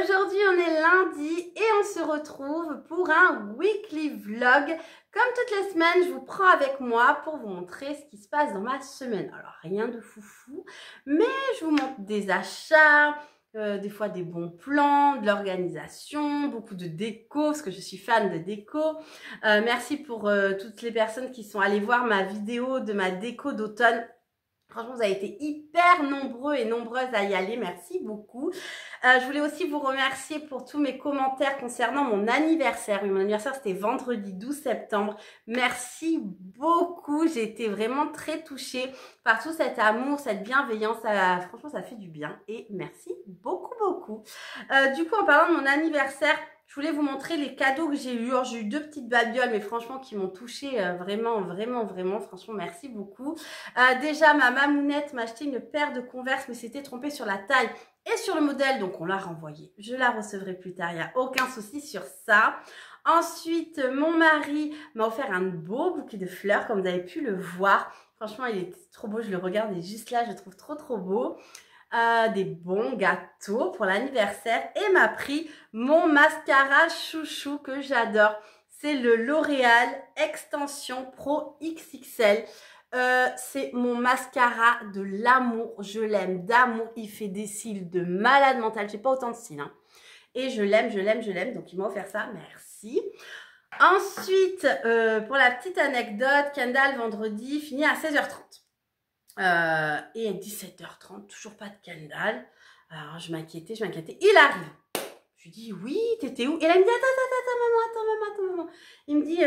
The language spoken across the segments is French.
Aujourd'hui on est lundi et on se retrouve pour un weekly vlog. Comme toutes les semaines, je vous prends avec moi pour vous montrer ce qui se passe dans ma semaine. Alors rien de foufou, mais je vous montre des achats, des fois des bons plans, de l'organisation, beaucoup de déco, parce que je suis fan de déco. Merci pour toutes les personnes qui sont allées voir ma vidéo de ma déco d'automne. Franchement, vous avez été hyper nombreux et nombreuses à y aller. Merci beaucoup. Je voulais aussi vous remercier pour tous mes commentaires concernant mon anniversaire. Oui, mon anniversaire, c'était vendredi 12 septembre. Merci beaucoup. J'ai été vraiment très touchée par tout cet amour, cette bienveillance. Franchement, ça fait du bien. Et merci beaucoup, beaucoup. Du coup, en parlant de mon anniversaire, je voulais vous montrer les cadeaux que j'ai eus. J'ai eu deux petites babioles, mais franchement, qui m'ont touchée vraiment, vraiment, vraiment. Franchement, merci beaucoup. Déjà, ma mamounette m'a acheté une paire de Converse, mais s'était trompée sur la taille et sur le modèle, donc on l'a renvoyée. Je la recevrai plus tard, il n'y a aucun souci sur ça. Ensuite, mon mari m'a offert un beau bouquet de fleurs, comme vous avez pu le voir. Franchement, il est trop beau, je le regarde et juste là, je le trouve trop, trop beau. Des bons gâteaux pour l'anniversaire et m'a pris mon mascara chouchou que j'adore. C'est le L'Oréal Extension Pro XXL. C'est mon mascara de l'amour. Je l'aime d'amour. Il fait des cils de malade mental. J'ai pas autant de cils. Hein. Et je l'aime, je l'aime, je l'aime. Donc, il m'a offert ça. Merci. Ensuite, pour la petite anecdote, Kendall, vendredi, fini à 16h30. Et à 17h30, toujours pas de Kendall. Alors, je m'inquiétais. Il arrive. Je lui dis, oui, t'étais où? Et là, il me dit, attends, maman. Il me dit,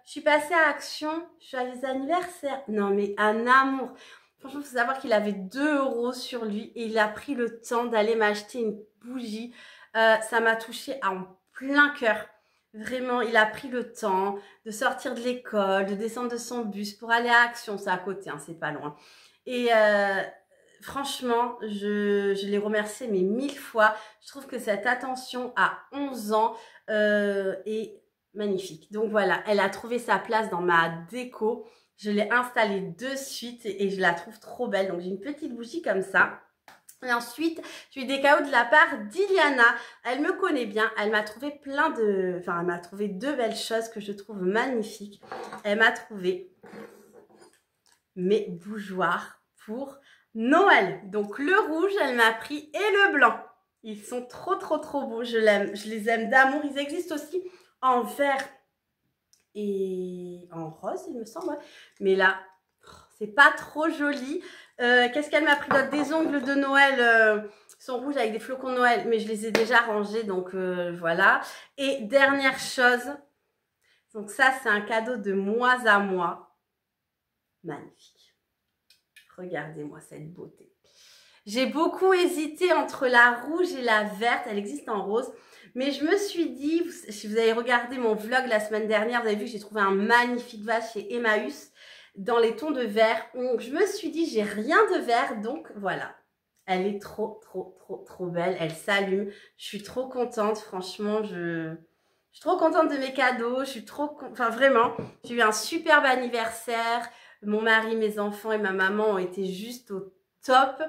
je suis passée à Action, je suis à les anniversaires. Non, mais un amour. Franchement, il faut savoir qu'il avait 2 € sur lui et il a pris le temps d'aller m'acheter une bougie. Ça m'a touchée en plein cœur. Vraiment, il a pris le temps de sortir de l'école, de descendre de son bus pour aller à Action. C'est à côté, hein, c'est pas loin. Et franchement, je l'ai remercié mais 1000 fois. Je trouve que cette attention à 11 ans est magnifique. Donc voilà, elle a trouvé sa place dans ma déco. Je l'ai installée de suite et je la trouve trop belle. Donc j'ai une petite bougie comme ça. Et ensuite, j'ai eu des cadeaux de la part d'Iliana. Elle me connaît bien. Elle m'a trouvé elle m'a trouvé 2 belles choses que je trouve magnifiques. Elle m'a trouvé mes bougeoirs pour Noël. Donc le rouge, elle m'a pris, et le blanc. Ils sont trop, trop, trop beaux. Je les aime d'amour. Ils existent aussi en vert et en rose, il me semble. Mais là, c'est pas trop joli. Qu'est-ce qu'elle m'a pris d'autre? Des ongles de Noël sont rouges avec des flocons de Noël, mais je les ai déjà rangés, donc voilà. Et dernière chose, donc ça, c'est un cadeau de mois à mois. Magnifique. Regardez-moi cette beauté. J'ai beaucoup hésité entre la rouge et la verte. Elle existe en rose. Mais je me suis dit, si vous avez regardé mon vlog la semaine dernière, vous avez vu que j'ai trouvé un magnifique vase chez Emmaüs dans les tons de vert. Donc, je me suis dit, j'ai rien de vert. Donc, voilà. Elle est trop, trop, trop, trop belle. Elle s'allume. Je suis trop contente. Franchement, je suis trop contente de mes cadeaux. Je suis trop... Enfin, vraiment, j'ai eu un superbe anniversaire. Mon mari, mes enfants et ma maman ont été juste au top.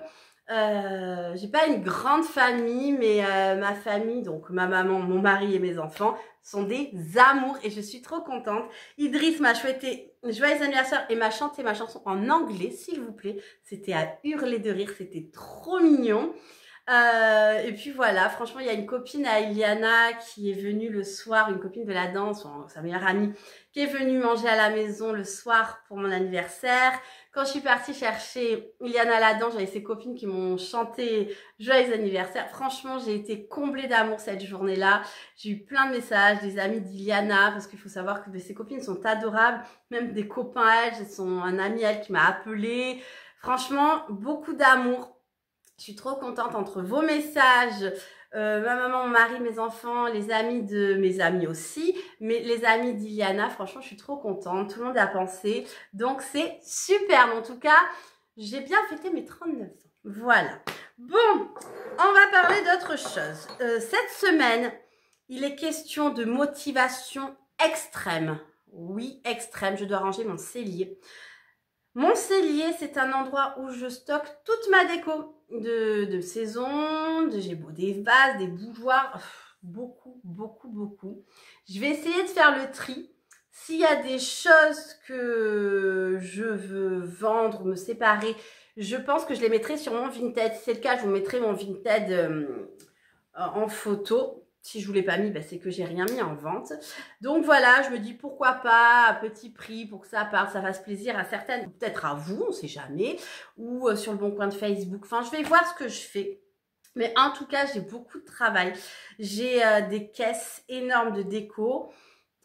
J'ai pas une grande famille, mais ma famille, donc ma maman, mon mari et mes enfants, sont des amours et je suis trop contente. Idriss m'a souhaité joyeux anniversaire et m'a chanté ma chanson en anglais, s'il vous plaît. C'était à hurler de rire, c'était trop mignon. Et puis voilà, franchement, il y a une copine à Iliana qui est venue le soir, une copine de la danse, sa meilleure amie, qui est venue manger à la maison le soir pour mon anniversaire. Quand je suis partie chercher Iliana à la danse, j'avais ses copines qui m'ont chanté joyeux anniversaire. Franchement, j'ai été comblée d'amour cette journée-là. J'ai eu plein de messages des amis d'Iliana, parce qu'il faut savoir que ses copines sont adorables, même des copains à elle, j'ai un ami à elle qui m'a appelée. Franchement, beaucoup d'amour. Je suis trop contente entre vos messages, ma maman, mon mari, mes enfants, les amis de mes amis aussi, mais les amis d'Iliana, franchement, je suis trop contente. Tout le monde a pensé, donc c'est super. En tout cas, j'ai bien fêté mes 39 ans. Voilà. Bon, on va parler d'autre chose. Cette semaine, il est question de motivation extrême. Oui, extrême. Je dois ranger mon cellier. Mon cellier, c'est un endroit où je stocke toute ma déco de saison. J'ai des vases, des bougeoirs, beaucoup, beaucoup, beaucoup. Je vais essayer de faire le tri. S'il y a des choses que je veux vendre, me séparer, je pense que je les mettrai sur mon Vinted. Si c'est le cas, je vous mettrai mon Vinted en photo. Si je ne vous l'ai pas mis, c'est que j'ai rien mis en vente. Donc voilà, je me dis pourquoi pas à petit prix pour que ça parte, ça fasse plaisir à certaines, peut-être à vous, on ne sait jamais, ou sur le bon coin de Facebook. Enfin, je vais voir ce que je fais. Mais en tout cas, j'ai beaucoup de travail. J'ai des caisses énormes de déco.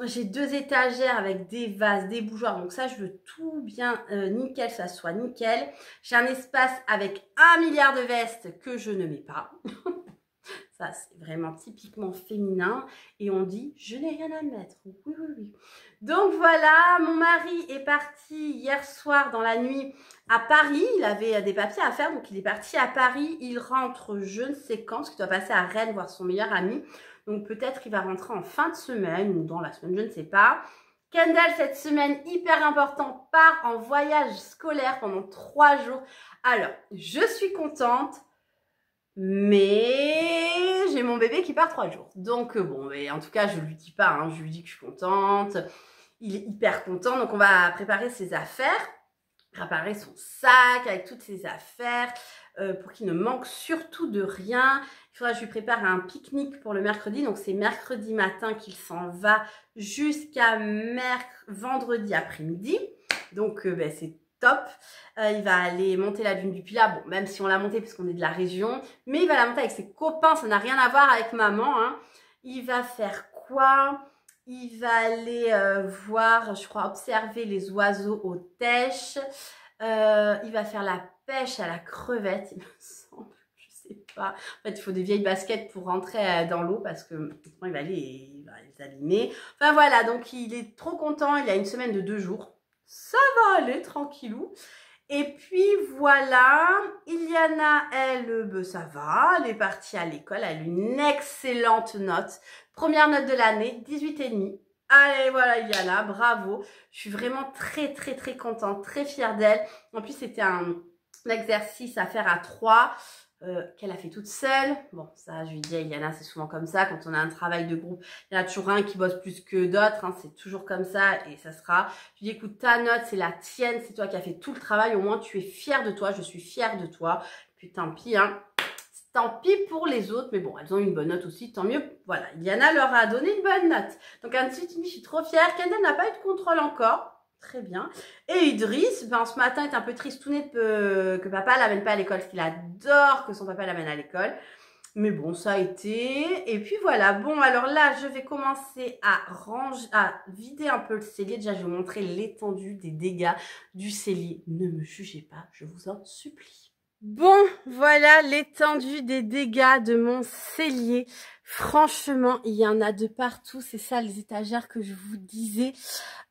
J'ai 2 étagères avec des vases, des bougeoirs. Donc ça, je veux tout bien nickel, ça soit nickel. J'ai un espace avec 1 milliard de vestes que je ne mets pas. Ça, c'est vraiment typiquement féminin. Et on dit, je n'ai rien à mettre. Oui, oui, oui. Donc voilà, mon mari est parti hier soir dans la nuit à Paris. Il avait des papiers à faire, donc il est parti à Paris. Il rentre je ne sais quand, parce qu'il doit passer à Rennes voir son meilleur ami. Donc peut-être qu'il va rentrer en fin de semaine ou dans la semaine, je ne sais pas. Kendall, cette semaine, hyper important, part en voyage scolaire pendant 3 jours. Alors, je suis contente. Mais j'ai mon bébé qui part 3 jours. Donc bon, mais en tout cas, je lui dis pas, hein, je lui dis que je suis contente. Il est hyper content. Donc on va préparer ses affaires, préparer son sac avec toutes ses affaires pour qu'il ne manque surtout de rien. Il faudra que je lui prépare un pique-nique pour le mercredi. Donc c'est mercredi matin qu'il s'en va jusqu'à vendredi après-midi. Donc c'est top. Il va aller monter la dune du Pilat. Bon, même si on l'a montée parce qu'on est de la région. Mais il va la monter avec ses copains. Ça n'a rien à voir avec maman. Hein. Il va faire quoi? Il va aller voir, je crois, observer les oiseaux aux têches. Il va faire la pêche à la crevette, il me semble. Je sais pas. En fait, il faut des vieilles baskets pour rentrer dans l'eau parce que il va les abîmer. Enfin voilà, donc il est trop content. Il a une semaine de 2 jours. Ça va aller, tranquillou. Et puis voilà, Iliana, elle, ça va, elle est partie à l'école, elle a une excellente note. Première note de l'année, 18,5. Allez, voilà Iliana, bravo. Je suis vraiment très, très, très contente, très fière d'elle. En plus, c'était un exercice à faire à 3. Qu'elle a fait toute seule. Bon, ça, je lui dis à Iliana, c'est souvent comme ça. Quand on a un travail de groupe, il y en a toujours un qui bosse plus que d'autres. Hein, c'est toujours comme ça et ça sera. Je lui dis, écoute, ta note, c'est la tienne. C'est toi qui as fait tout le travail. Au moins, tu es fière de toi. Je suis fière de toi. Puis tant pis, hein. Tant pis pour les autres. Mais bon, elles ont une bonne note aussi. Tant mieux. Voilà, Iliana leur a donné une bonne note. Donc, ensuite, je suis trop fière. Kendall n'a pas eu de contrôle encore. Très bien. Et Idriss, ce matin, est un peu tristouné que papa l'amène pas à l'école, parce qu'il adore que son papa l'amène à l'école. Mais bon, ça a été. Et puis voilà. Bon, alors là, je vais commencer à vider un peu le cellier. Déjà, je vais vous montrer l'étendue des dégâts du cellier. Ne me jugez pas, je vous en supplie. Bon, voilà l'étendue des dégâts de mon cellier. Franchement, il y en a de partout. C'est ça, les étagères que je vous disais.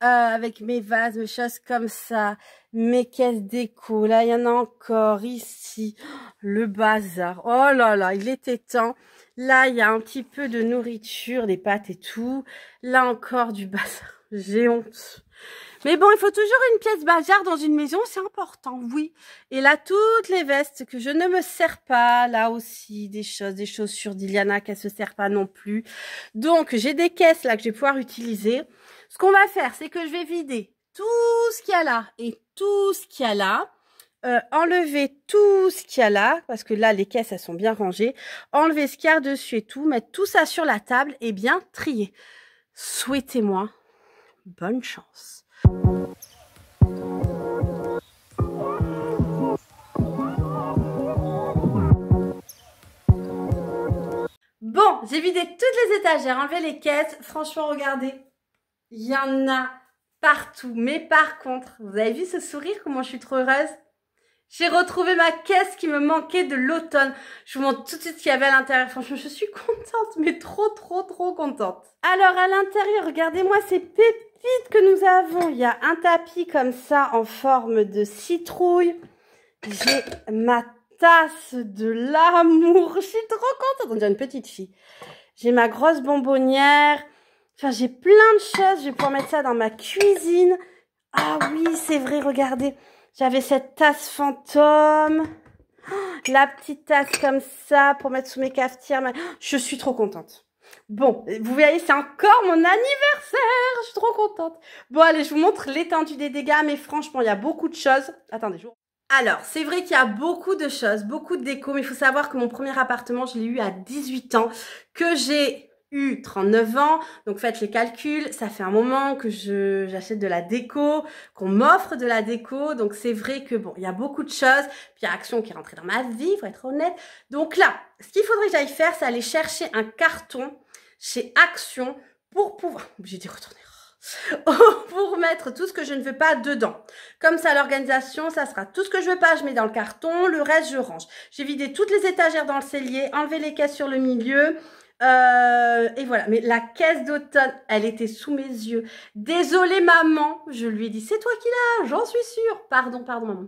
Avec mes vases, mes choses comme ça. Mes caisses déco. Là, il y en a encore ici. Le bazar. Oh là là, il était temps. Là, il y a un petit peu de nourriture, des pâtes et tout. Là encore, du bazar. J'ai honte. Mais bon, il faut toujours une pièce bazar dans une maison, c'est important, oui. Et là, toutes les vestes que je ne me sers pas, là aussi, des chaussures d'Iliana qu'elle se sert pas non plus. Donc, j'ai des caisses là que je vais pouvoir utiliser. Ce qu'on va faire, c'est que je vais vider tout ce qu'il y a là et tout ce qu'il y a là. Enlever tout ce qu'il y a là, parce que là, les caisses, elles sont bien rangées. Enlever ce qu'il y a dessus et tout, mettre tout ça sur la table et bien trier. Souhaitez-moi bonne chance. Bon, j'ai vidé toutes les étagères, enlevé les caisses. Franchement, regardez, il y en a partout. Mais par contre, vous avez vu ce sourire, comment je suis trop heureuse? J'ai retrouvé ma caisse qui me manquait de l'automne. Je vous montre tout de suite ce qu'il y avait à l'intérieur. Franchement, je suis contente, mais trop, trop, trop contente. Alors, à l'intérieur, regardez-moi ces pépites que nous avons. Il y a un tapis comme ça en forme de citrouille. J'ai ma tasse de l'amour. Je suis trop contente. On dirait une petite fille. J'ai ma grosse bonbonnière. Enfin, j'ai plein de choses. Je vais pouvoir mettre ça dans ma cuisine. Ah oui, c'est vrai, regardez. J'avais cette tasse fantôme. La petite tasse comme ça pour mettre sous mes cafetières. Je suis trop contente. Bon, vous voyez, c'est encore mon anniversaire. Je suis trop contente. Bon, allez, je vous montre l'étendue des dégâts. Mais franchement, il y a beaucoup de choses. Attendez, Alors, c'est vrai qu'il y a beaucoup de choses, beaucoup de déco. Mais il faut savoir que mon premier appartement, je l'ai eu à 18 ans. Que j'ai eu 39 ans, donc faites les calculs, ça fait un moment que j'achète de la déco, qu'on m'offre de la déco, donc c'est vrai que bon, il y a beaucoup de choses, puis il y a Action qui est rentrée dans ma vie, faut être honnête. Donc là, ce qu'il faudrait que j'aille faire, c'est aller chercher un carton chez Action pour pouvoir, j'ai dit retourner, pour mettre tout ce que je ne veux pas dedans. Comme ça, l'organisation, ça sera tout ce que je veux pas, je mets dans le carton, le reste, je range. J'ai vidé toutes les étagères dans le cellier, enlevé les caisses sur le milieu. Et voilà, mais la caisse d'automne, elle était sous mes yeux. Désolée maman, je lui ai dit, c'est toi qui l'as, j'en suis sûre. Pardon maman.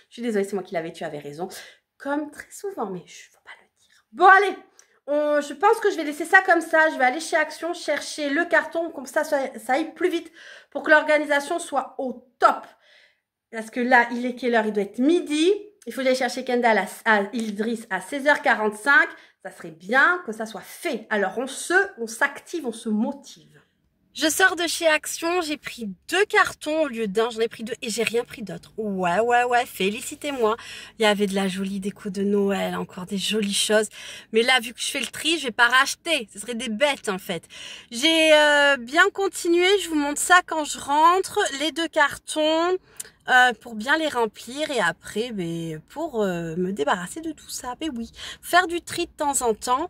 Je suis désolée, c'est moi qui l'avais, tu avais raison. Comme très souvent, mais je ne faut pas le dire. Bon allez, je pense que je vais laisser ça comme ça. Je vais aller chez Action chercher le carton, comme ça aille plus vite pour que l'organisation soit au top. Parce que là, il est quelle heure? Il doit être midi. Il faut que j'aille chercher Kendall à Idriss à 16h45. Ça serait bien que ça soit fait. Alors, on s'active, on se motive. Je sors de chez Action, j'ai pris 2 cartons au lieu d'un, j'en ai pris 2 et j'ai rien pris d'autre. Ouais, félicitez-moi. Il y avait de la jolie déco de Noël, encore des jolies choses. Mais là, vu que je fais le tri, je vais pas racheter. Ce serait des bêtes en fait. J'ai bien continué, je vous montre ça quand je rentre. Les 2 cartons. Pour bien les remplir et après pour me débarrasser de tout ça. Mais oui, faire du tri de temps en temps.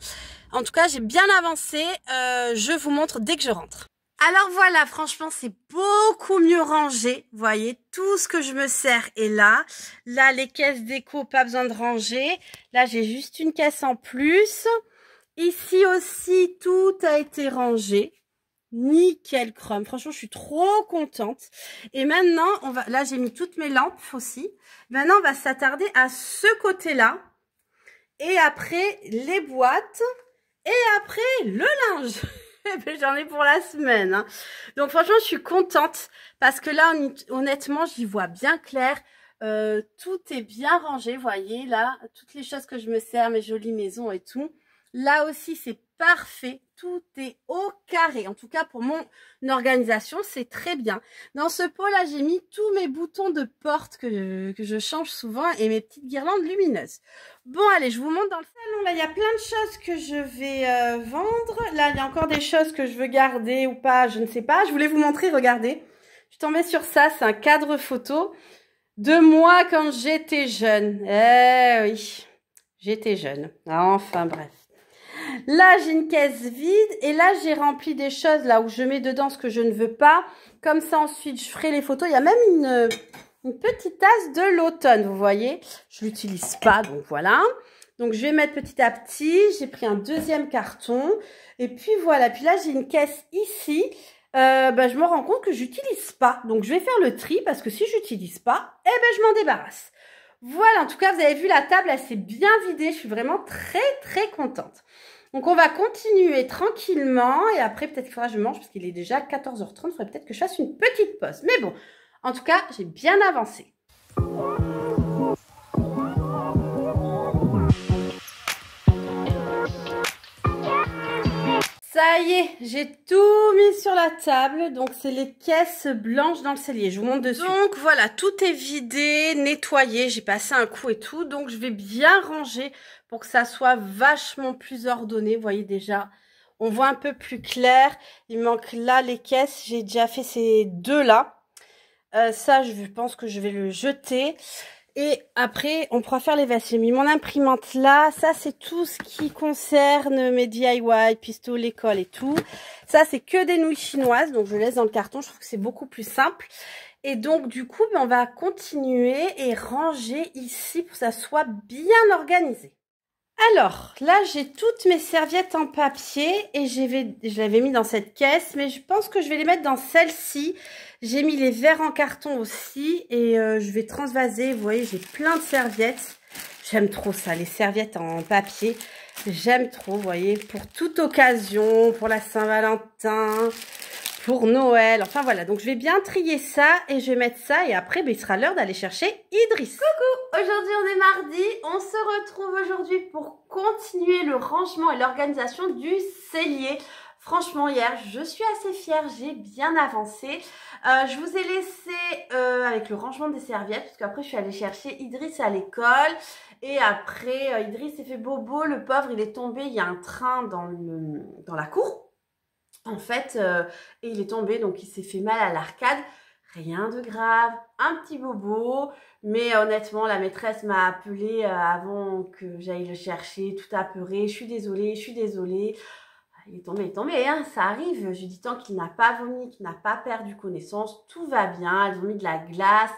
En tout cas, j'ai bien avancé. Je vous montre dès que je rentre. Alors voilà, franchement, c'est beaucoup mieux rangé. Vous voyez, tout ce que je me sers est là. Là, les caisses déco, pas besoin de ranger. Là, j'ai juste une caisse en plus. Ici aussi, tout a été rangé. Nickel chrome, franchement je suis trop contente. Et maintenant là j'ai mis toutes mes lampes aussi. Maintenant on va s'attarder à ce côté là et après les boîtes et après le linge. J'en ai pour la semaine hein. Donc franchement je suis contente parce que là honnêtement j'y vois bien clair. Tout est bien rangé, vous voyez là toutes les choses que je me sers, mes jolies maisons et tout. Là aussi c'est parfait, tout est au carré. En tout cas, pour mon organisation, c'est très bien. Dans ce pot-là, j'ai mis tous mes boutons de porte que je change souvent et mes petites guirlandes lumineuses. Bon, allez, je vous montre dans le salon. Là, il y a plein de choses que je vais vendre. Là, il y a encore des choses que je veux garder ou pas, je ne sais pas. Je voulais vous montrer, regardez. Je suis tombée sur ça, c'est un cadre photo de moi quand j'étais jeune. Eh oui, j'étais jeune. Enfin, bref. Là, j'ai une caisse vide et là, j'ai rempli des choses là où je mets dedans ce que je ne veux pas. Comme ça, ensuite, je ferai les photos. Il y a même une petite tasse de l'automne, vous voyez. Je l'utilise pas, donc voilà. Donc, je vais mettre petit à petit. J'ai pris un deuxième carton. Et puis, voilà. Puis là, j'ai une caisse ici. Je me rends compte que j'utilise pas. Donc, je vais faire le tri parce que si j'utilise pas, je m'en débarrasse. Voilà, en tout cas, vous avez vu la table, elle s'est bien vidée. Je suis vraiment très contente. Donc, on va continuer tranquillement. Et après, peut-être qu'il faudra que je mange parce qu'il est déjà 14h30. Il faudrait peut-être que je fasse une petite pause. Mais bon, en tout cas, j'ai bien avancé. Ça y est, j'ai tout mis sur la table. Donc, c'est les caisses blanches dans le cellier. Je vous montre dessus. Donc, voilà, tout est vidé, nettoyé. J'ai passé un coup et tout. Donc, je vais bien ranger pour que ça soit vachement plus ordonné. Vous voyez déjà, on voit un peu plus clair. Il manque là les caisses. J'ai déjà fait ces deux-là. Ça, je pense que je vais le jeter. Et après, on pourra faire les vestes. J'ai mis mon imprimante là. Ça, c'est tout ce qui concerne mes DIY, pistolets, colle et tout. Ça, c'est que des nouilles chinoises. Donc, je laisse dans le carton. Je trouve que c'est beaucoup plus simple. Et donc, du coup, on va continuer et ranger ici pour que ça soit bien organisé. Alors, là, j'ai toutes mes serviettes en papier et je l'avais mis dans cette caisse. Mais je pense que je vais les mettre dans celle-ci. J'ai mis les verres en carton aussi et je vais transvaser. Vous voyez, j'ai plein de serviettes. J'aime trop ça, les serviettes en papier. J'aime trop, vous voyez, pour toute occasion, pour la Saint-Valentin, pour Noël. Enfin voilà, donc je vais bien trier ça et je vais mettre ça et après il sera l'heure d'aller chercher Idriss. Coucou, aujourd'hui on est mardi, on se retrouve aujourd'hui pour continuer le rangement et l'organisation du cellier. Franchement hier je suis assez fière, j'ai bien avancé. Je vous ai laissé avec le rangement des serviettes parce qu'après je suis allée chercher Idriss à l'école. Et après, Idriss s'est fait bobo, le pauvre, il est tombé, il y a un train dans la cour, en fait, et il est tombé, donc il s'est fait mal à l'arcade. Rien de grave, un petit bobo, mais honnêtement, la maîtresse m'a appelé avant que j'aille le chercher, tout apeuré, je suis désolée. Il est tombé, hein, ça arrive. Je dis tant qu'il n'a pas vomi, qu'il n'a pas perdu connaissance, tout va bien, elles ont mis de la glace,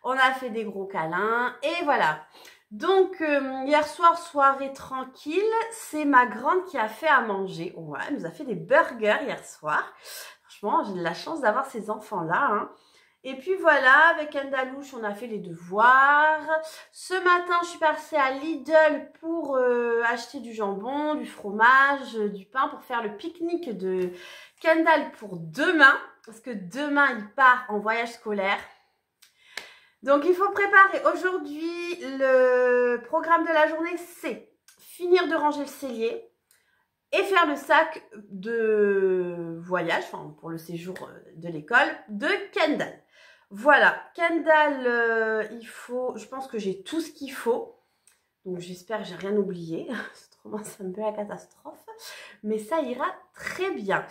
on a fait des gros câlins, et voilà. Donc, hier soir, soirée tranquille, c'est ma grande qui a fait à manger. Ouais, elle nous a fait des burgers hier soir. Franchement, j'ai de la chance d'avoir ces enfants-là. Hein. Et puis voilà, avec Andalouche, on a fait les devoirs. Ce matin, je suis passée à Lidl pour acheter du jambon, du fromage, du pain pour faire le pique-nique de Kendall pour demain. Parce que demain, il part en voyage scolaire. Donc, il faut préparer aujourd'hui le programme de la journée, c'est finir de ranger le cellier et faire le sac de voyage, enfin pour le séjour de l'école, de Kendall. Voilà, Kendall, je pense que j'ai tout ce qu'il faut. Donc, j'espère que j'ai rien oublié. Autrement, c'est un peu la catastrophe. Mais ça ira très bien.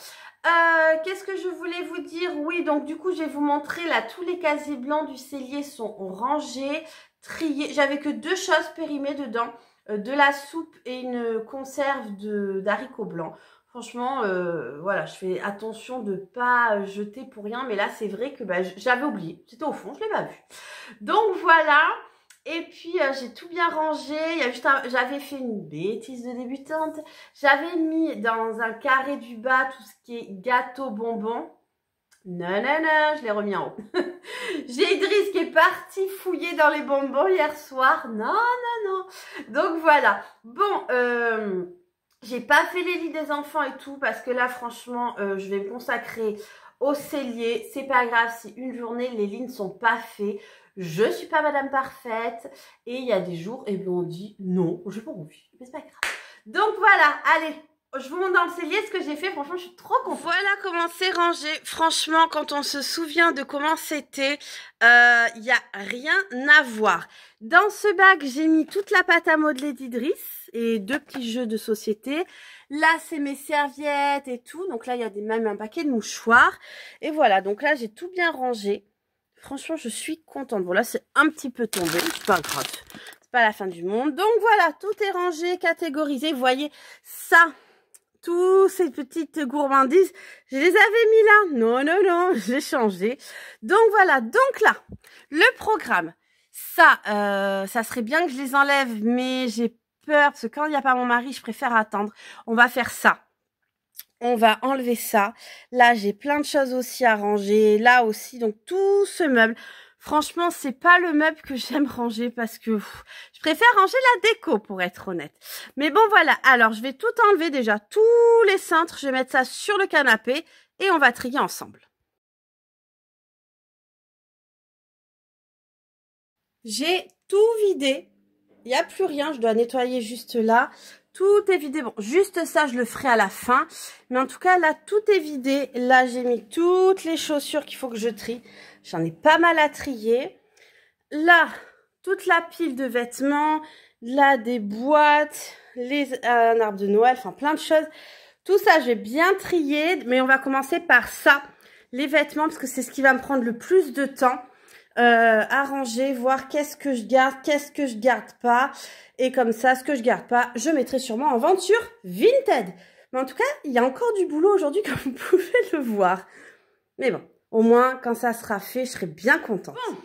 Qu'est-ce que je voulais vous dire? Oui, donc du coup, je vais vous montrer là, tous les casiers blancs du cellier sont rangés, triés. J'avais que 2 choses périmées dedans, de la soupe et une conserve d'haricots blancs. Franchement, voilà, je fais attention de ne pas jeter pour rien. Mais là, c'est vrai que j'avais oublié. C'était au fond, je ne l'ai pas vu. Donc voilà. Et puis, j'ai tout bien rangé. Il y a juste j'avais fait une bêtise de débutante. J'avais mis dans un carré du bas tout ce qui est gâteau bonbons. Non, je l'ai remis en haut. J'ai Idriss qui est parti fouiller dans les bonbons hier soir. Non. Donc, voilà. Bon, j'ai pas fait les lits des enfants et tout parce que là, franchement, je vais me consacrer au cellier. C'est pas grave si une journée, les lits ne sont pas faits. Je suis pas madame parfaite. Et il y a des jours, et bien on dit non, j'ai pas envie. Mais c'est pas grave. Donc voilà, allez, je vous montre dans le cellier ce que j'ai fait. Franchement, je suis trop contente. Voilà comment c'est rangé. Franchement, quand on se souvient de comment c'était, il n'y a rien à voir. Dans ce bac, j'ai mis toute la pâte à modeler d'Idriss et 2 petits jeux de société. Là, c'est mes serviettes et tout. Donc là, il y a même un paquet de mouchoirs. Et voilà, donc là, j'ai tout bien rangé. Franchement, je suis contente. Bon, là, c'est un petit peu tombé. C'est pas grave. C'est pas la fin du monde. Donc, voilà. Tout est rangé, catégorisé. Vous voyez, ça, toutes ces petites gourmandises, je les avais mis là. Non. J'ai changé. Donc, voilà. Donc, là, le programme. Ça serait bien que je les enlève. Mais j'ai peur. Parce que quand il n'y a pas mon mari, je préfère attendre. On va faire ça. On va enlever ça. Là, j'ai plein de choses aussi à ranger. Là aussi, donc tout ce meuble. Franchement, c'est pas le meuble que j'aime ranger parce que je préfère ranger la déco pour être honnête. Mais bon, voilà. Alors, je vais tout enlever déjà. Tous les cintres, je vais mettre ça sur le canapé et on va trier ensemble. J'ai tout vidé. Il n'y a plus rien. Je dois nettoyer juste là. Tout est vidé. Bon, juste ça, je le ferai à la fin. Mais en tout cas, là, tout est vidé. Là, j'ai mis toutes les chaussures qu'il faut que je trie. J'en ai pas mal à trier. Là, toute la pile de vêtements. Là, des boîtes. Un arbre de Noël. Enfin, plein de choses. Tout ça, je vais bien trier. Mais on va commencer par ça. Les vêtements, parce que c'est ce qui va me prendre le plus de temps. À ranger, voir qu'est-ce que je garde, qu'est-ce que je garde pas. Et comme ça, ce que je garde pas, je mettrai sûrement en vente sur Vinted. Mais en tout cas, il y a encore du boulot aujourd'hui, comme vous pouvez le voir. Mais bon, au moins, quand ça sera fait, je serai bien contente. Bon,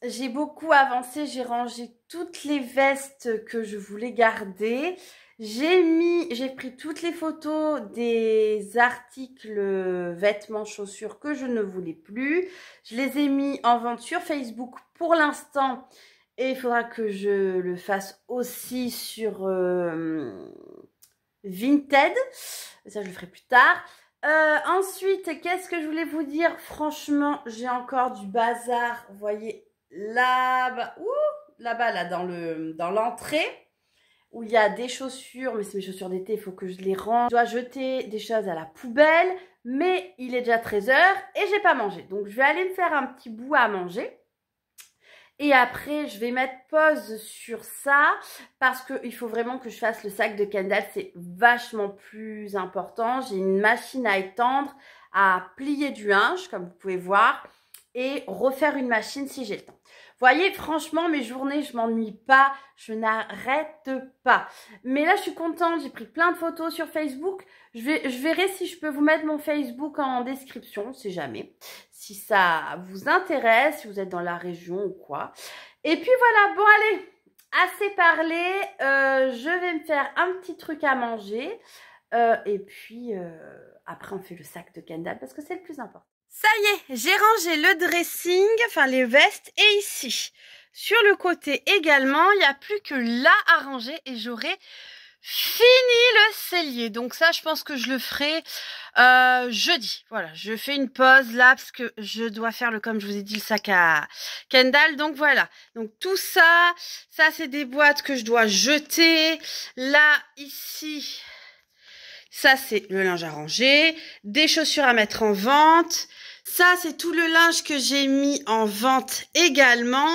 j'ai beaucoup avancé, j'ai rangé toutes les vestes que je voulais garder. J'ai pris toutes les photos des articles, vêtements, chaussures que je ne voulais plus. Je les ai mis en vente sur Facebook pour l'instant. Et il faudra que je le fasse aussi sur Vinted. Ça, je le ferai plus tard. Ensuite, qu'est-ce que je voulais vous dire? Franchement, j'ai encore du bazar. Vous voyez là-bas, là-bas, là, dans l'entrée, où il y a des chaussures, mais c'est mes chaussures d'été, il faut que je les range. Je dois jeter des choses à la poubelle, mais il est déjà 13 h et j'ai pas mangé. Donc, je vais aller me faire un petit bout à manger. Et après, je vais mettre pause sur ça parce qu'il faut vraiment que je fasse le sac de Kendall. C'est vachement plus important. J'ai une machine à étendre, à plier du linge, comme vous pouvez voir, et refaire une machine si j'ai le temps. Vous voyez, franchement, mes journées, je m'ennuie pas, je n'arrête pas. Mais là, je suis contente, j'ai pris plein de photos sur Facebook. Je verrai si je peux vous mettre mon Facebook en description, on sait jamais. Si ça vous intéresse, si vous êtes dans la région ou quoi. Et puis voilà, bon allez, assez parlé. Je vais me faire un petit truc à manger. Et puis après, on fait le sac de Kendall parce que c'est le plus important. Ça y est, j'ai rangé le dressing, enfin les vestes, et ici, sur le côté également, il n'y a plus que là à ranger et j'aurai fini le cellier. Donc ça, je pense que je le ferai jeudi. Voilà, je fais une pause là parce que je dois faire comme je vous ai dit, le sac à Kendall. Donc voilà, donc tout ça, c'est des boîtes que je dois jeter. Là, ici, ça c'est le linge à ranger, des chaussures à mettre en vente. Ça, c'est tout le linge que j'ai mis en vente également.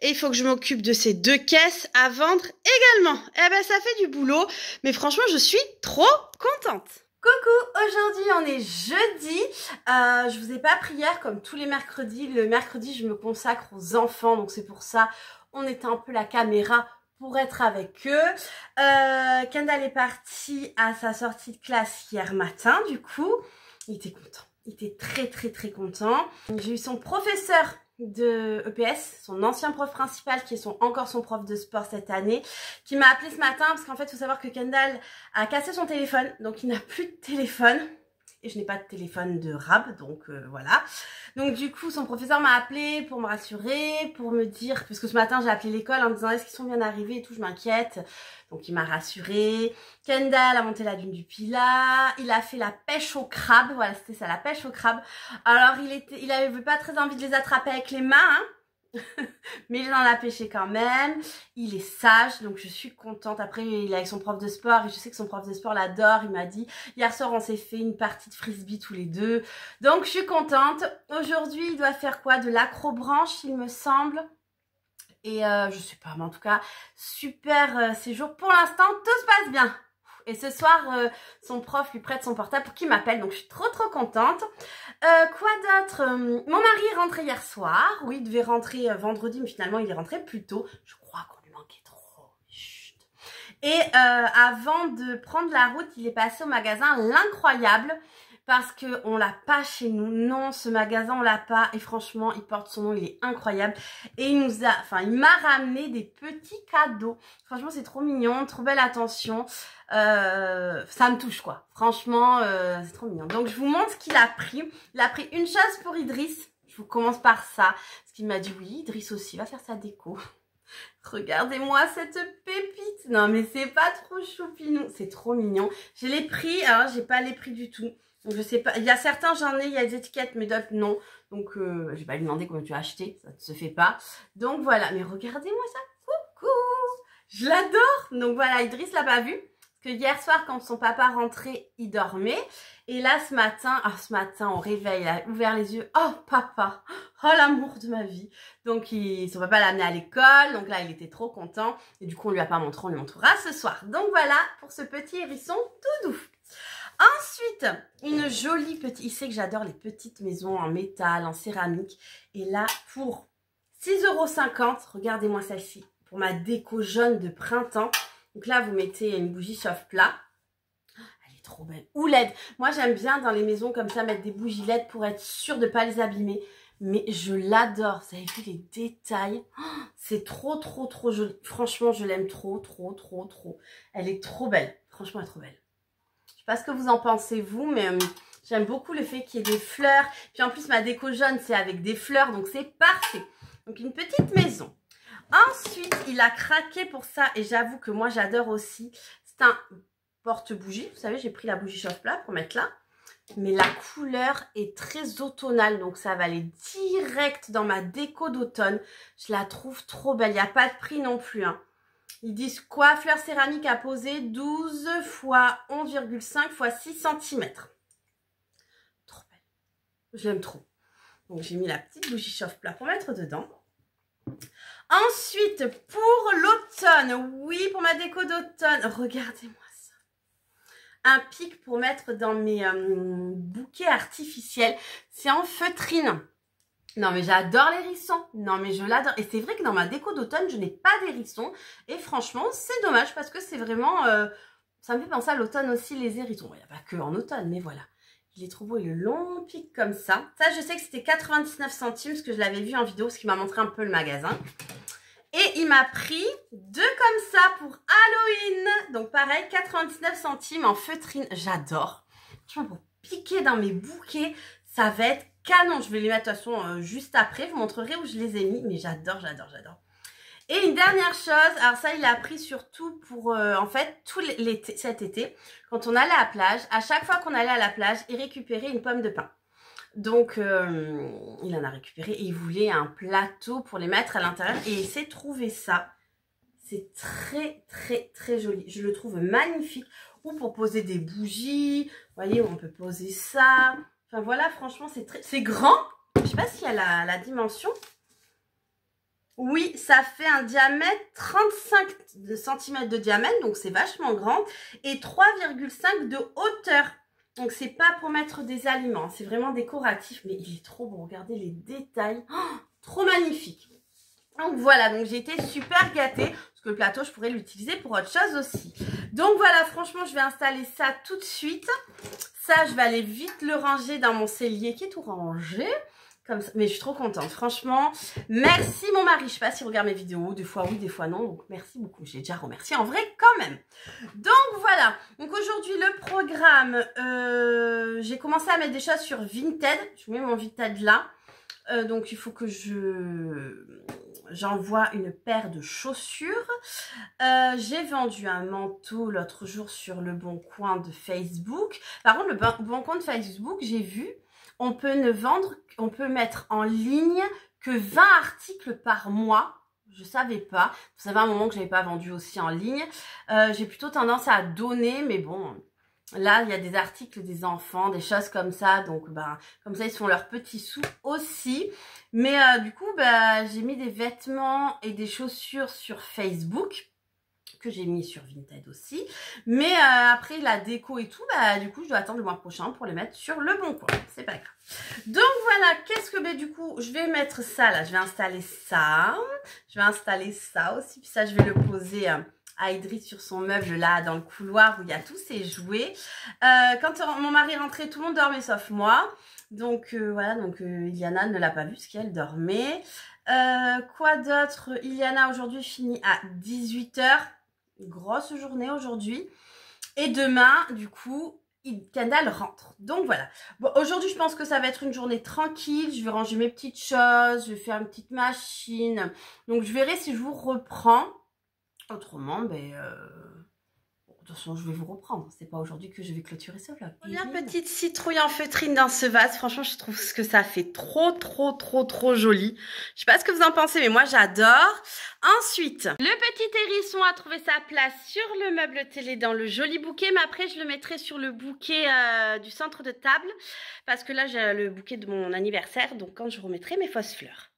Et il faut que je m'occupe de ces 2 caisses à vendre également. Eh ben, ça fait du boulot. Mais franchement, je suis trop contente. Coucou, aujourd'hui on est jeudi. Je vous ai pas pris hier comme tous les mercredis. Le mercredi, je me consacre aux enfants. Donc c'est pour ça, on éteint un peu la caméra pour être avec eux. Kendall est parti à sa sortie de classe hier matin. Du coup, il était content. Il était très content. J'ai eu son professeur de EPS, son ancien prof principal qui est encore son prof de sport cette année, qui m'a appelé ce matin parce qu'en fait il faut savoir que Kendall a cassé son téléphone, donc il n'a plus de téléphone. Et je n'ai pas de téléphone de rab, donc voilà. Donc du coup, son professeur m'a appelé pour me rassurer, pour me dire, parce que ce matin j'ai appelé l'école en me disant est-ce qu'ils sont bien arrivés et tout, je m'inquiète. Donc il m'a rassurée. Kendall a monté la dune du Pilat, il a fait la pêche au crabe, voilà c'était ça, la pêche au crabe. Alors il avait pas très envie de les attraper avec les mains, hein. Mais il en a pêché quand même. Il est sage, donc je suis contente. Après, il est avec son prof de sport et je sais que son prof de sport l'adore. Il m'a dit, hier soir, on s'est fait une partie de frisbee tous les deux. Donc, je suis contente. Aujourd'hui, il doit faire quoi? De l'acrobranche, il me semble. Et je sais pas, mais en tout cas, super séjour. Pour l'instant, tout se passe bien. Et ce soir, son prof lui prête son portable pour qu'il m'appelle. Donc, je suis trop contente. Quoi d'autre? Mon mari est rentré hier soir. Oui, il devait rentrer vendredi, mais finalement, il est rentré plus tôt. Je crois qu'on lui manquait trop. Chut. Et avant de prendre la route, il est passé au magasin L'Incroyable. Parce qu'on l'a pas chez nous. Non, ce magasin, on l'a pas. Et franchement, il porte son nom, il est incroyable. Et il m'a ramené des petits cadeaux. Franchement, c'est trop mignon, trop belle attention. Ça me touche, quoi. Franchement, c'est trop mignon. Donc, je vous montre ce qu'il a pris. Il a pris une chose pour Idriss. Je vous commence par ça. Parce qu'il m'a dit, oui, Idriss aussi va faire sa déco. Regardez-moi cette pépite. Non, mais c'est pas trop choupinou. C'est trop mignon. J'ai les prix. Alors, j'ai pas les prix du tout. Donc, je sais pas. Il y a certains, j'en ai, il y a des étiquettes, mais d'autres, non. Donc, je vais pas lui demander comment tu as acheté. Ça ne se fait pas. Donc, voilà. Mais regardez-moi ça. Coucou. Je l'adore. Donc, voilà. Idriss l'a pas vu. Parce que hier soir, quand son papa rentrait, il dormait. Et là, ce matin, au réveil, il a ouvert les yeux. Oh, papa. Oh, l'amour de ma vie. Donc, son papa l'a amené à l'école. Donc là, il était trop content. Et du coup, on lui a pas montré. On lui montrera ce soir. Donc, voilà pour ce petit hérisson tout doux. Ensuite, une jolie petite... Il sait que j'adore les petites maisons en métal, en céramique. Et là, pour 6,50 €, regardez-moi celle-ci. Pour ma déco jaune de printemps. Donc là, vous mettez une bougie chauffe-plat. Elle est trop belle. Ou LED. Moi, j'aime bien dans les maisons comme ça mettre des bougies LED pour être sûre de ne pas les abîmer. Mais je l'adore. Vous avez vu les détails? C'est trop joli. Franchement, je l'aime trop. Elle est trop belle. Franchement, elle est trop belle. Je sais pas ce que vous en pensez, vous, mais j'aime beaucoup le fait qu'il y ait des fleurs. Puis en plus, ma déco jaune, c'est avec des fleurs, donc c'est parfait. Donc, une petite maison. Ensuite, il a craqué pour ça et j'avoue que moi, j'adore aussi. C'est un porte-bougie. Vous savez, j'ai pris la bougie chauffe-plat pour mettre là. mais la couleur est très automnale, donc ça va aller direct dans ma déco d'automne. Je la trouve trop belle, il n'y a pas de prix non plus, hein. Ils disent quoi? Fleur céramique à poser 12 x 11,5 x 6 cm. Trop belle. Je l'aime trop. Donc j'ai mis la petite bougie chauffe-plat pour mettre dedans. Ensuite, pour l'automne, oui, pour ma déco d'automne, regardez-moi ça. Un pic pour mettre dans mes bouquets artificiels. C'est en feutrine. Non, mais j'adore les hérissons. Non, mais je l'adore. Et c'est vrai que dans ma déco d'automne, je n'ai pas d'hérissons. Et franchement, c'est dommage parce que c'est vraiment... ça me fait penser à l'automne aussi, les hérissons. Il n'y a pas que en automne, mais voilà. Il est trop beau, il est long pic comme ça. Ça, je sais que c'était 99 centimes parce que je l'avais vu en vidéo parce qu'il m'a montré un peu le magasin. Et il m'a pris deux comme ça pour Halloween. Donc pareil, 99 centimes en feutrine. J'adore. Franchement, pour piquer dans mes bouquets, ça va être canon. Je vais les mettre de toute façon juste après. Je vous montrerai où je les ai mis. Mais j'adore, j'adore, j'adore. Et une dernière chose, alors ça il a pris surtout pour en fait tout l'été, cet été, quand on allait à la plage, à chaque fois qu'on allait à la plage, il récupérait une pomme de pin. Donc il en a récupéré et il voulait un plateau pour les mettre à l'intérieur et il s'est trouvé ça. C'est très très très joli, je le trouve magnifique. Ou pour poser des bougies, vous voyez on peut poser ça. Enfin voilà, franchement c'est grand, je sais pas s'il y a la dimension. Oui, ça fait un diamètre 35 cm de diamètre, donc c'est vachement grand, et 3,5 de hauteur. Donc c'est pas pour mettre des aliments, c'est vraiment décoratif, mais il est trop beau. Regardez les détails, oh, trop magnifique. Donc voilà, donc j'ai été super gâtée, parce que le plateau, je pourrais l'utiliser pour autre chose aussi. Donc voilà, franchement, je vais installer ça tout de suite. Ça, je vais aller vite le ranger dans mon cellier qui est tout rangé. Comme ça. Mais je suis trop contente, franchement. Merci mon mari, je sais pas s'il regarde mes vidéos, des fois oui, des fois non, donc merci beaucoup. Je l'ai déjà remercié en vrai quand même. Donc voilà, donc aujourd'hui le programme, j'ai commencé à mettre des choses sur Vinted. Je mets mon Vinted là. Donc il faut que j'envoie une paire de chaussures. J'ai vendu un manteau l'autre jour sur le bon coin de Facebook. Par contre, le bon coin de Facebook, j'ai vu, on peut ne vendre, on peut mettre en ligne que 20 articles par mois. Je savais pas. Vous savez, à un moment que je n'avais pas vendu aussi en ligne. J'ai plutôt tendance à donner, mais bon, là, il y a des articles des enfants, des choses comme ça. Donc, ben, comme ça, ils se font leurs petits sous aussi. Mais du coup, ben, j'ai mis des vêtements et des chaussures sur Facebook, que j'ai mis sur Vinted aussi. Mais après la déco et tout, bah du coup je dois attendre le mois prochain pour les mettre sur le bon coin. C'est pas grave. Donc voilà, qu'est-ce que, du coup, je vais mettre ça là. Je vais installer ça. Je vais installer ça aussi. Puis ça, je vais le poser à Idriss sur son meuble là dans le couloir où il y a tous ses jouets. Quand mon mari rentrait, tout le monde dormait sauf moi. Donc voilà, donc Iliana ne l'a pas vu parce qu'elle dormait. Quoi d'autre? Iliana aujourd'hui finit à 18 h. Grosse journée aujourd'hui. Et demain, du coup, Kendall rentre. Donc voilà. Bon, aujourd'hui, je pense que ça va être une journée tranquille. Je vais ranger mes petites choses. Je vais faire une petite machine. Donc je verrai si je vous reprends. Autrement, ben... de toute façon, je vais vous reprendre. C'est pas aujourd'hui que je vais clôturer ce vlog. Une petite citrouille en feutrine dans ce vase. Franchement, je trouve que ça fait trop joli. Je sais pas ce que vous en pensez, mais moi, j'adore. Ensuite, le petit hérisson a trouvé sa place sur le meuble télé dans le joli bouquet. Mais après, je le mettrai sur le bouquet du centre de table. Parce que là, j'ai le bouquet de mon anniversaire. Donc, quand je remettrai mes fausses fleurs.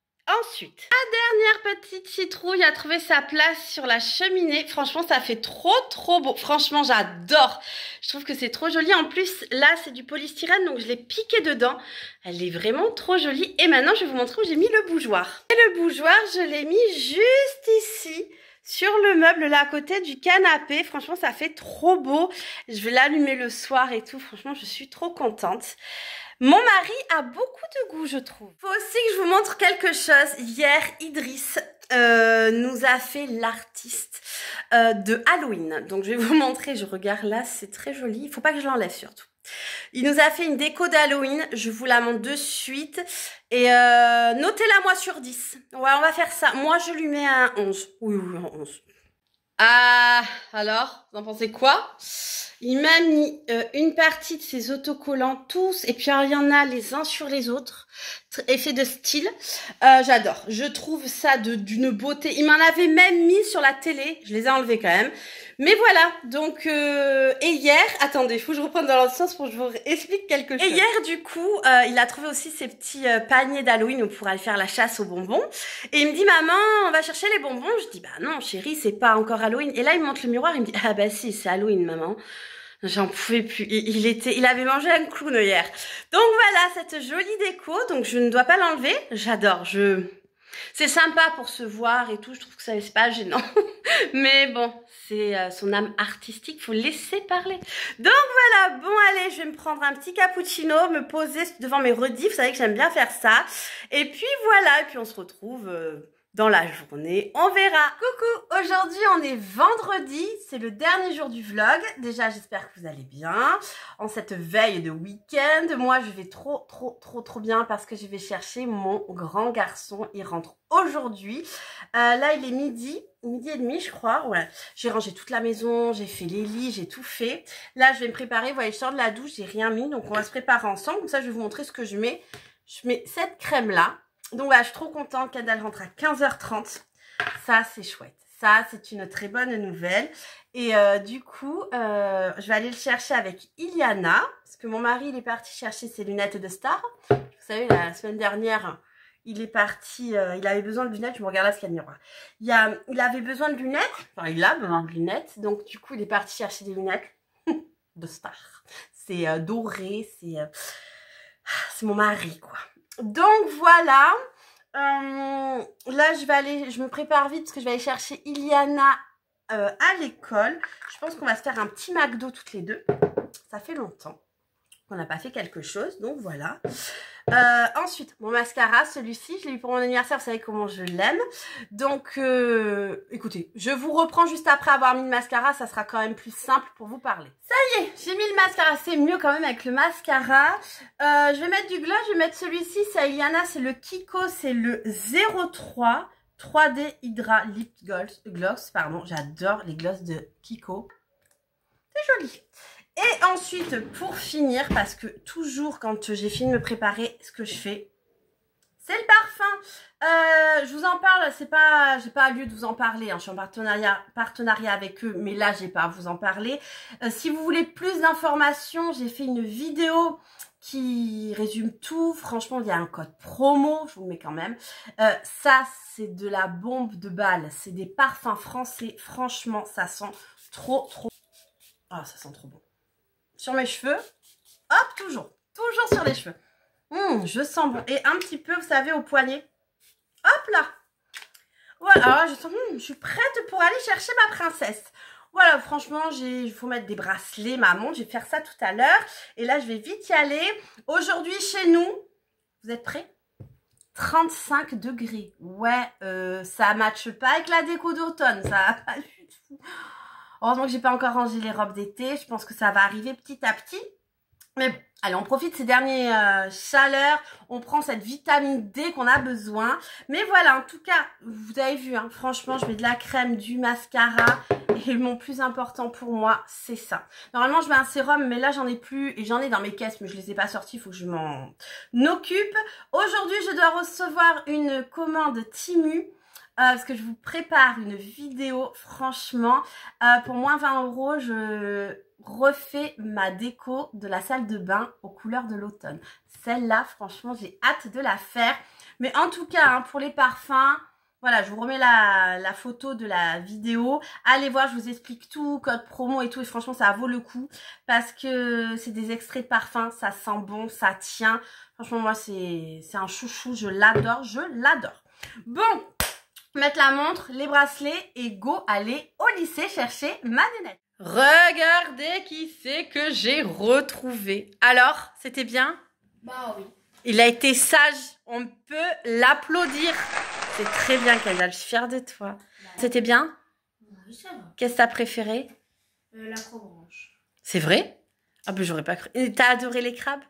Ensuite, la dernière petite citrouille a trouvé sa place sur la cheminée. Franchement, ça fait trop beau. Franchement, j'adore. Je trouve que c'est trop joli. En plus, là, c'est du polystyrène, donc je l'ai piqué dedans. Elle est vraiment trop jolie. Et maintenant, je vais vous montrer où j'ai mis le bougeoir. Et le bougeoir, je l'ai mis juste ici, sur le meuble, là, à côté du canapé. Franchement, ça fait trop beau. Je vais l'allumer le soir et tout. Franchement, je suis trop contente. Mon mari a beaucoup de goût, je trouve. Faut aussi que je vous montre quelque chose. Hier, Idriss nous a fait l'artiste de Halloween. Donc, je vais vous montrer. Je regarde là, c'est très joli. Il faut pas que je l'enlève surtout. Il nous a fait une déco d'Halloween. Je vous la montre de suite. Et notez-la moi sur 10. Ouais, on va faire ça. Moi, je lui mets un 11. Oui, un 11. Ah, alors ? vous en pensez quoi? Il m'a mis une partie de ses autocollants tous, et puis il y en a les uns sur les autres. Effet de style. J'adore. Je trouve ça d'une beauté. Il m'en avait même mis sur la télé. Je les ai enlevés quand même. Mais voilà. Donc, et hier, attendez, il faut que je reprenne dans l'autre sens pour que je vous explique quelque chose. Et hier, du coup, il a trouvé aussi ces petits paniers d'Halloween où on pourrait aller faire la chasse aux bonbons. Et il me dit, maman, on va chercher les bonbons. Je dis, bah non, chérie, c'est pas encore Halloween. Et là, il me montre le miroir. Il me dit, ah bah si, c'est Halloween, maman. J'en pouvais plus. Il avait mangé un clown hier. Donc voilà, cette jolie déco. Donc je ne dois pas l'enlever. J'adore. C'est sympa pour se voir et tout. Je trouve que ça c'est pas gênant. Mais bon, c'est son âme artistique. Faut laisser parler. Donc voilà. Bon allez, je vais me prendre un petit cappuccino, me poser devant mes rediffs. Vous savez que j'aime bien faire ça. Et puis voilà. Et puis on se retrouve dans la journée, on verra. Coucou, aujourd'hui on est vendredi, c'est le dernier jour du vlog. Déjà j'espère que vous allez bien en cette veille de week-end. Moi je vais trop bien parce que je vais chercher mon grand garçon. Il rentre aujourd'hui. Là il est midi et demi je crois. Voilà. J'ai rangé toute la maison, j'ai fait les lits, j'ai tout fait. Là je vais me préparer, vous voyez je sors de la douche, j'ai rien mis. Donc on va se préparer ensemble, comme ça je vais vous montrer ce que je mets. Je mets cette crème là. Donc voilà, je suis trop contente qu'elle rentre à 15h30. Ça, c'est chouette. Ça, c'est une très bonne nouvelle. Et du coup, je vais aller le chercher avec Iliana. Parce que mon mari, il est parti chercher ses lunettes de star. Vous savez, la semaine dernière, il est parti... il avait besoin de lunettes. Je me regarde là ce qu'il y a de miroir. Il avait besoin de lunettes. Enfin, il a besoin de lunettes. Donc, du coup, il est parti chercher des lunettes de star. C'est doré. C'est mon mari, quoi. Donc voilà, là je me prépare vite parce que je vais aller chercher Iliana à l'école. Je pense qu'on va se faire un petit McDo toutes les deux. Ça fait longtemps qu'on n'a pas fait quelque chose, donc voilà. Ensuite, mon mascara, celui-ci, je l'ai eu pour mon anniversaire, vous savez comment je l'aime. Donc, écoutez, je vous reprends juste après avoir mis le mascara, ça sera quand même plus simple pour vous parler. Ça y est, j'ai mis le mascara, c'est mieux quand même avec le mascara. Je vais mettre du gloss, je vais mettre celui-ci, c'est à Iliana, c'est le Kiko, c'est le 03 3D Hydra Lip Gloss, pardon, j'adore les gloss de Kiko. C'est joli. Et ensuite, pour finir, parce que toujours quand j'ai fini de me préparer, ce que je fais, c'est le parfum. Je vous en parle, j'ai pas lieu de vous en parler, hein, je suis en partenariat avec eux, mais là, j'ai pas à vous en parler. Si vous voulez plus d'informations, j'ai fait une vidéo qui résume tout. Franchement, il y a un code promo, je vous le mets quand même. Ça, c'est de la bombe de balle. C'est des parfums français. Franchement, ça sent trop. Ah, ça sent trop bon. Sur mes cheveux, hop, toujours sur les cheveux. Je sens bon. Et un petit peu, vous savez, au poignet. Hop là. Voilà, alors je sens, je suis prête pour aller chercher ma princesse. Voilà, franchement, il faut mettre des bracelets, ma montre. Je vais faire ça tout à l'heure. Et là, je vais vite y aller. Aujourd'hui, chez nous, vous êtes prêts? 35 degrés. Ouais, ça matche pas avec la déco d'automne. Ça pas du tout. Heureusement que j'ai pas encore rangé les robes d'été. Je pense que ça va arriver petit à petit. Mais bon, allez, on profite de ces dernières chaleurs. On prend cette vitamine D qu'on a besoin. Mais voilà, en tout cas, vous avez vu, hein, franchement, je mets de la crème, du mascara. Et mon plus important pour moi, c'est ça. Normalement, je mets un sérum, mais là, j'en ai plus. Et j'en ai dans mes caisses, mais je les ai pas sortis. Il faut que je m'en occupe. Aujourd'hui, je dois recevoir une commande Temu. Parce que je vous prépare une vidéo, franchement, pour moins 20 €, je refais ma déco de la salle de bain aux couleurs de l'automne. Celle-là, franchement, j'ai hâte de la faire. Mais en tout cas, hein, pour les parfums, voilà, je vous remets la photo de la vidéo. Allez voir, je vous explique tout, code promo et tout. Et franchement, ça vaut le coup parce que c'est des extraits de parfum, ça sent bon, ça tient. Franchement, moi, c'est un chouchou, je l'adore. Bon, mettre la montre, les bracelets et go aller au lycée chercher ma nénette. Regardez qui c'est que j'ai retrouvé. Alors, c'était bien? Bah oui. Il a été sage, on peut l'applaudir. C'est très bien, Kendall, je suis fière de toi. Bah, c'était bien? Oui, ça va. Qu'est-ce que t'as préféré? La Croix-Blanche. C'est vrai? Ah ben j'aurais pas cru. T'as adoré les crabes?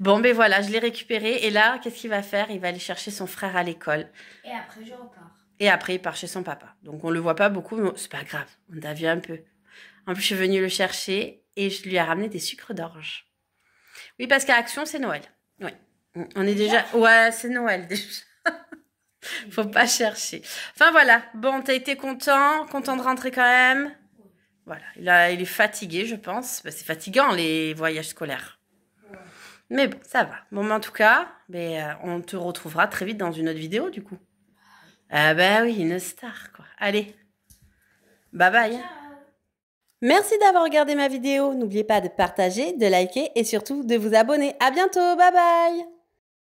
Bon, ben voilà, je l'ai récupéré. Et là, qu'est-ce qu'il va faire? Il va aller chercher son frère à l'école. Et après, je repars. Et après, il part chez son papa. Donc, on le voit pas beaucoup, mais c'est pas grave. On t'a vu un peu. En plus, je suis venue le chercher et je lui ai ramené des sucres d'orge. Oui, parce qu'à Action, c'est Noël. Oui. On est déjà... Ouais, c'est Noël déjà. Faut pas chercher. Enfin, voilà. Bon, t'as été content de rentrer quand même. Voilà. Il est fatigué, je pense. C'est fatigant, les voyages scolaires. Mais bon, ça va. Bon, mais en tout cas, on te retrouvera très vite dans une autre vidéo, du coup. Ah bah oui, une star, quoi. Allez. Bye bye. Ciao. Merci d'avoir regardé ma vidéo. N'oubliez pas de partager, de liker et surtout de vous abonner. À bientôt. Bye bye.